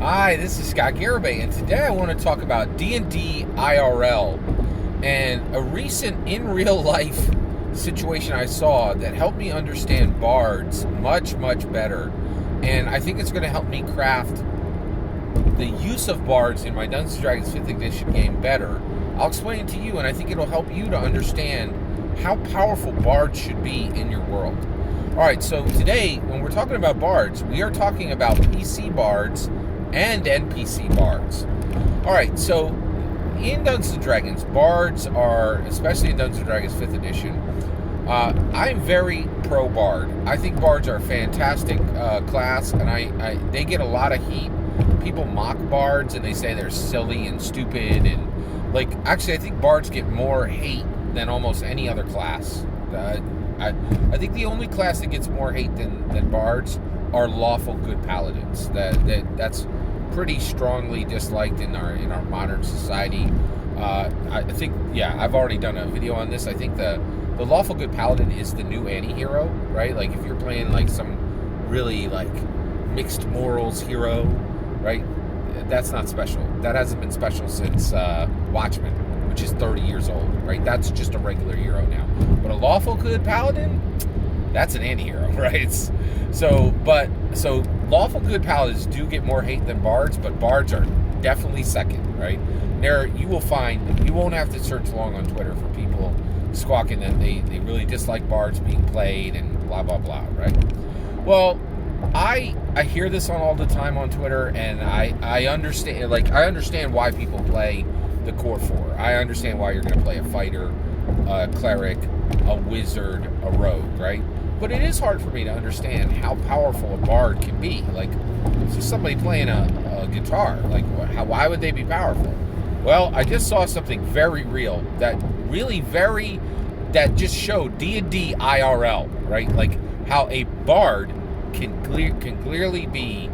Hi, this is Scott Garibay, and today I want to talk about D&D IRL and a recent in real life situation I saw that helped me understand Bards much better, and I think it's going to help me craft the use of Bards in my Dungeons & Dragons 5th edition game better. I'll explain it to you, and I think it'll help you to understand how powerful Bards should be in your world. Alright, so today, when we're talking about Bards, we are talking about PC Bards and NPC Bards. Alright, so in Dungeons & Dragons, Bards are, especially in Dungeons & Dragons 5th edition, I'm very pro-Bard. I think Bards are a fantastic class, and they get a lot of heat. People mock Bards, and they say they're silly and stupid, and, actually, I think Bards get more hate than almost any other class. I think the only class that gets more hate than Bards are lawful good paladins. That's pretty strongly disliked in our modern society. I think, I've already done a video on this. I think the lawful good paladin is the new anti-hero, right? Like if you're playing like some really like mixed morals hero, right? That's not special. That hasn't been special since Watchmen, which is 30 years old, right? That's just a regular hero now. But a lawful good paladin, that's an anti-hero, right? So lawful good paladins do get more hate than Bards, but Bards are definitely second, right? There, you won't have to search long on Twitter for people squawking that they really dislike Bards being played and blah, blah, blah, right? Well, I hear this all the time on Twitter, and I understand why people play the core four. I understand why you're going to play a fighter, a cleric, a wizard, a rogue, right? But it is hard for me to understand how powerful a bard can be. Like, it's just somebody playing a guitar. Like, why would they be powerful? Well, I just saw something very real that just showed D&D IRL, right? Like how a bard can clearly be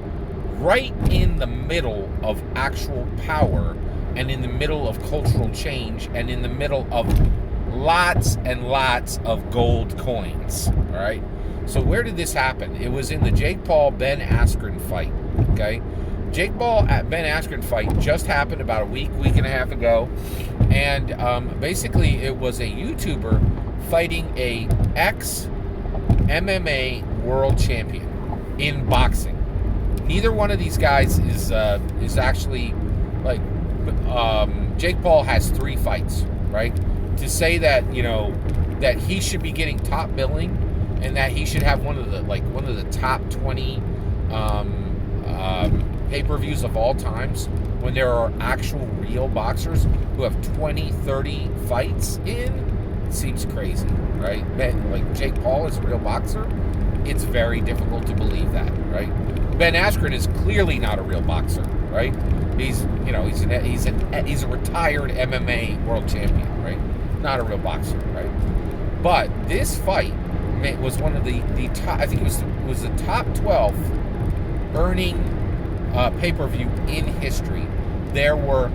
right in the middle of actual power, and in the middle of cultural change, and in the middle of lots and lots of gold coins, all right? So where did this happen? It was in the Jake Paul, Ben Askren fight, okay? Jake Paul at Ben Askren fight just happened about a week and a half ago, and basically it was a YouTuber fighting a ex-MMA world champion in boxing. Neither one of these guys is actually, like, Jake Paul has 3 fights, right? To say that, that he should be getting top billing and that he should have one of the top 20 pay-per-views of all times, when there are actual real boxers who have 20, 30 fights in, seems crazy, right? Like, Jake Paul is a real boxer. It's very difficult to believe that, right? Ben Askren is clearly not a real boxer, right? He's a retired MMA world champion, right? Not a real boxer, right? But this fight was one of the top, I think it was the top 12 earning pay-per-view in history. There were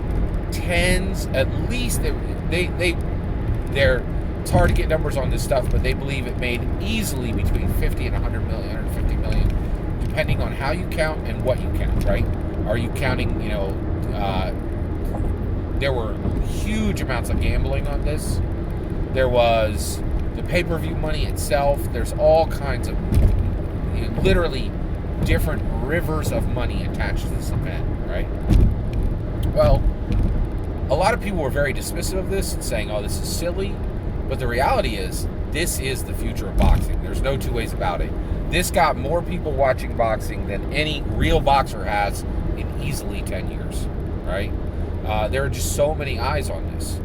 tens, at least, it's hard to get numbers on this stuff, but they believe it made easily between 50 and 100 million, 150 million, depending on how you count and what you count, right? Are you counting, there were huge amounts of gambling on this. There was the pay-per-view money itself. There's all kinds of, literally different rivers of money attached to this event, right? Well, a lot of people were very dismissive of this and saying, oh, this is silly. But the reality is, this is the future of boxing. There's no two ways about it. This got more people watching boxing than any real boxer has in easily 10 years, right? There are just so many eyes on this.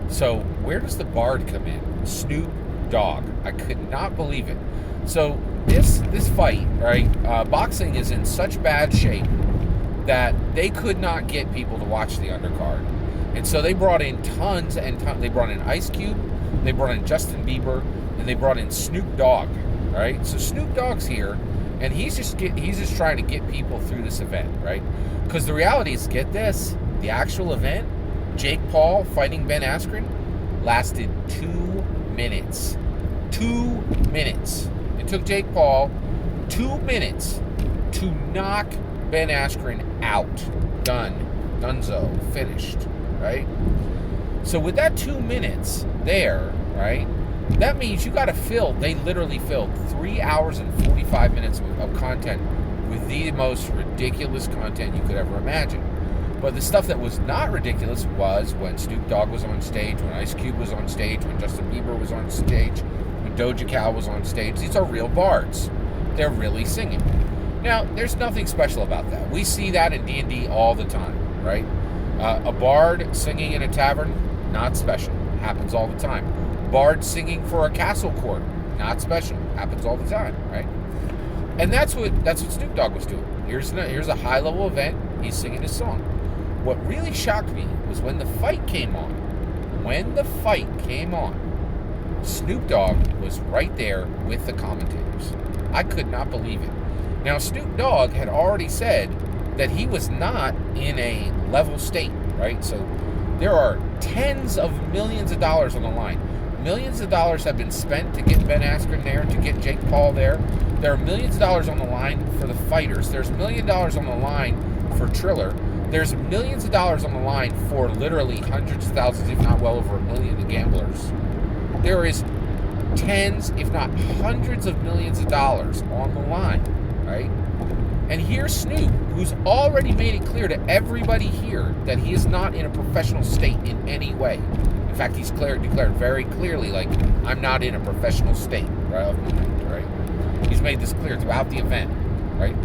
So where does the Bard come in? Snoop Dogg. I could not believe it. So this fight, right? Boxing is in such bad shape that they could not get people to watch the undercard. And so they brought in tons and tons. They brought in Ice Cube, they brought in Justin Bieber, and they brought in Snoop Dogg, right? So Snoop Dogg's here, and he's just trying to get people through this event, right? Because the reality is, get this, the actual event, Jake Paul fighting Ben Askren, lasted 2 minutes. 2 minutes. It took Jake Paul 2 minutes to knock Ben Askren out. Done. Dunzo. Finished. Right? So with that 2 minutes there, right, that means you got to fill, they literally filled 3 hours and 45 minutes of content with the most ridiculous content you could ever imagine. But the stuff that was not ridiculous was when Snoop Dogg was on stage, when Ice Cube was on stage, when Justin Bieber was on stage, when Doja Cat was on stage. These are real bards. They're really singing. Now, there's nothing special about that. We see that in D&D all the time, right? A bard singing in a tavern, not special. Happens all the time. Bard singing for a castle court, not special. Happens all the time, right? And that's what Snoop Dogg was doing. Here's a high-level event. He's singing his song. What really shocked me was when the fight came on. When the fight came on, Snoop Dogg was right there with the commentators. I could not believe it. Now, Snoop Dogg had already said that he was not in a level state, right? So there are tens of millions of dollars on the line. Millions of dollars have been spent to get Ben Askren there, to get Jake Paul there. There are millions of dollars on the line for the fighters. There's $1 million on the line for Triller. There's millions of dollars on the line for literally hundreds of thousands, if not well over 1 million, of gamblers. There is tens, if not hundreds of millions of dollars on the line, right? And here's Snoop, who's already made it clear to everybody here that he is not in a professional state in any way. In fact, he's declared very clearly, like, I'm not in a professional state, right? He's made this clear throughout the event, right?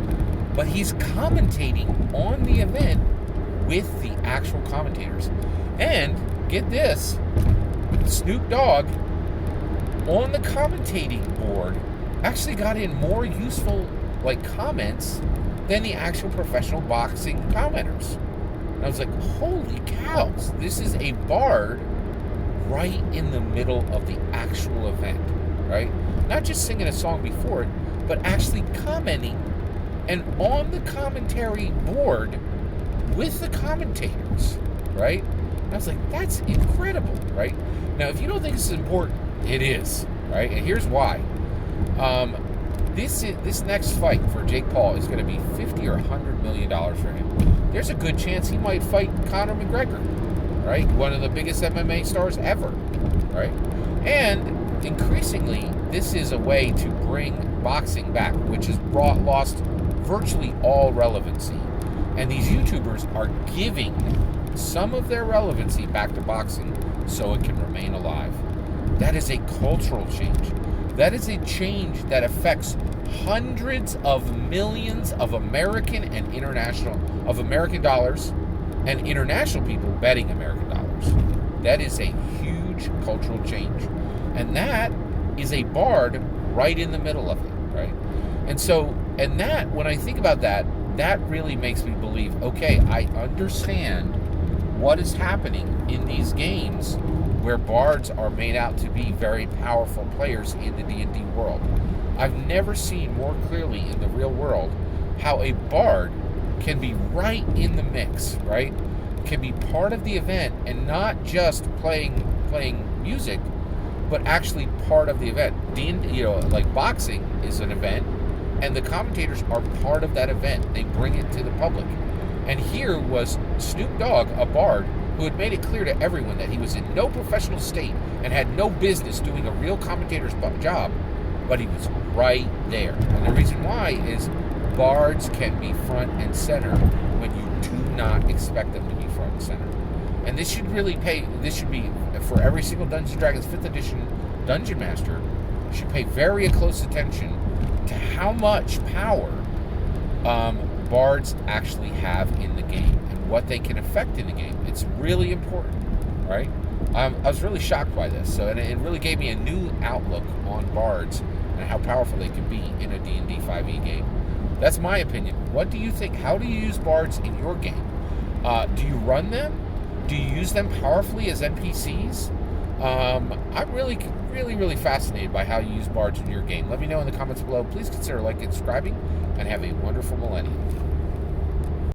But he's commentating on the event with the actual commentators. And, get this, Snoop Dogg, on the commentating board, actually got in more useful, like, comments than the actual professional boxing commenters. And I was like, holy cows, this is a bard right in the middle of the actual event, right? Not just singing a song before it, but actually commenting and on the commentary board with the commentators, right? And I was like, that's incredible, right? Now, if you don't think this is important, it is, right? And here's why. This next fight for Jake Paul is going to be $50 or $100 million for him. There's a good chance he might fight Conor McGregor, right? One of the biggest MMA stars ever, right? And increasingly, this is a way to bring boxing back, which has lost virtually all relevancy. And these YouTubers are giving some of their relevancy back to boxing so it can remain alive. That is a cultural change. That is a change that affects hundreds of millions of American dollars and international people betting American dollars. That is a huge cultural change. And that is a bard right in the middle of it, right? And that, when I think about that, that really makes me believe, okay, I understand what is happening in these games where bards are made out to be very powerful players in the D&D world. I've never seen more clearly in the real world how a bard can be right in the mix, right? Can be part of the event and not just playing music, but actually part of the event. Like boxing is an event, and the commentators are part of that event. They bring it to the public. And here was Snoop Dogg, a bard, who had made it clear to everyone that he was in no professional state and had no business doing a real commentator's job, but he was right there. And the reason why is bards can be front and center when you do not expect them to be front and center. And this should be for every single Dungeons & Dragons 5th edition Dungeon Master, should pay very close attention to how much power bards actually have in the game and what they can affect in the game. It's really important, right? I was really shocked by this, and it really gave me a new outlook on bards and how powerful they can be in a D&D 5e game. That's my opinion. What do you think? How do you use bards in your game? Do you run them? Do you use them powerfully as NPCs? I'm really, really, really fascinated by how you use bards in your game. Let me know in the comments below. Please consider liking and subscribing, and have a wonderful millennium.